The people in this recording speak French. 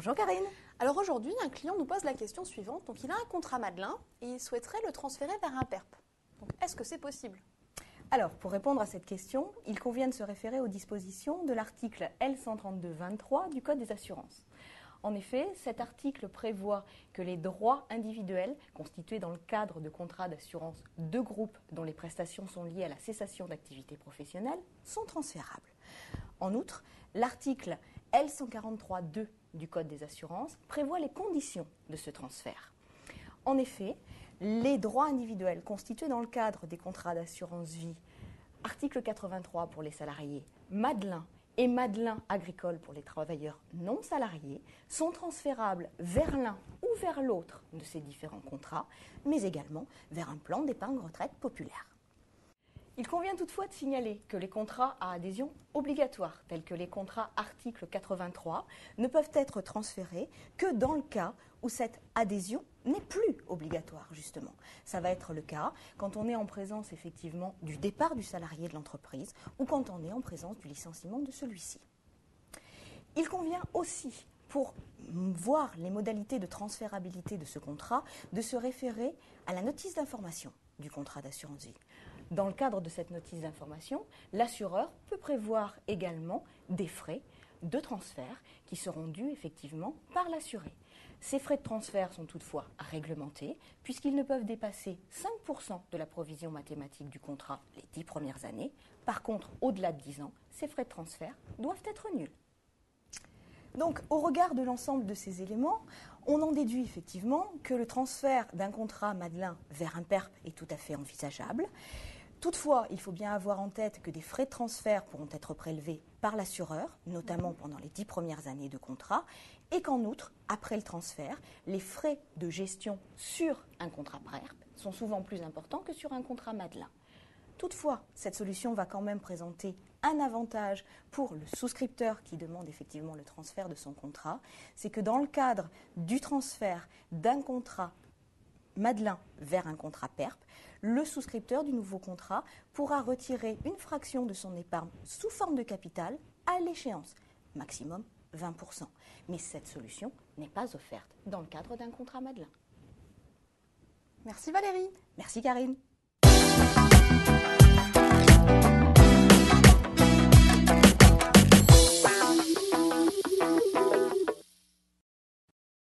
Bonjour Karine. Alors aujourd'hui, un client nous pose la question suivante. Donc il a un contrat Madelin et il souhaiterait le transférer vers un PERP. Donc est-ce que c'est possible? Alors pour répondre à cette question, il convient de se référer aux dispositions de l'article L132-23 du Code des assurances. En effet, cet article prévoit que les droits individuels constitués dans le cadre de contrats d'assurance de groupe dont les prestations sont liées à la cessation d'activité professionnelle sont transférables. En outre, l'article L143-2 du Code des assurances prévoit les conditions de ce transfert. En effet, les droits individuels constitués dans le cadre des contrats d'assurance vie, article 83 pour les salariés, Madelin et Madelin agricole pour les travailleurs non salariés, sont transférables vers l'un ou vers l'autre de ces différents contrats, mais également vers un plan d'épargne retraite populaire. Il convient toutefois de signaler que les contrats à adhésion obligatoire, tels que les contrats article 83, ne peuvent être transférés que dans le cas où cette adhésion n'est plus obligatoire, justement. Ça va être le cas quand on est en présence, effectivement, du départ du salarié de l'entreprise ou quand on est en présence du licenciement de celui-ci. Il convient aussi, pour voir les modalités de transférabilité de ce contrat, de se référer à la notice d'information du contrat d'assurance vie. Dans le cadre de cette notice d'information, l'assureur peut prévoir également des frais de transfert qui seront dus effectivement par l'assuré. Ces frais de transfert sont toutefois réglementés puisqu'ils ne peuvent dépasser 5% de la provision mathématique du contrat les 10 premières années. Par contre, au-delà de 10 ans, ces frais de transfert doivent être nuls. Donc, au regard de l'ensemble de ces éléments, on en déduit effectivement que le transfert d'un contrat Madelin vers un PERP est tout à fait envisageable. Toutefois, il faut bien avoir en tête que des frais de transfert pourront être prélevés par l'assureur, notamment pendant les 10 premières années de contrat, et qu'en outre, après le transfert, les frais de gestion sur un contrat PERP sont souvent plus importants que sur un contrat Madelin. Toutefois, cette solution va quand même présenter un avantage pour le souscripteur qui demande effectivement le transfert de son contrat, c'est que dans le cadre du transfert d'un contrat Madelin vers un contrat PERP, le souscripteur du nouveau contrat pourra retirer une fraction de son épargne sous forme de capital à l'échéance, maximum 20%. Mais cette solution n'est pas offerte dans le cadre d'un contrat Madelin. Merci Valérie. Merci Karine.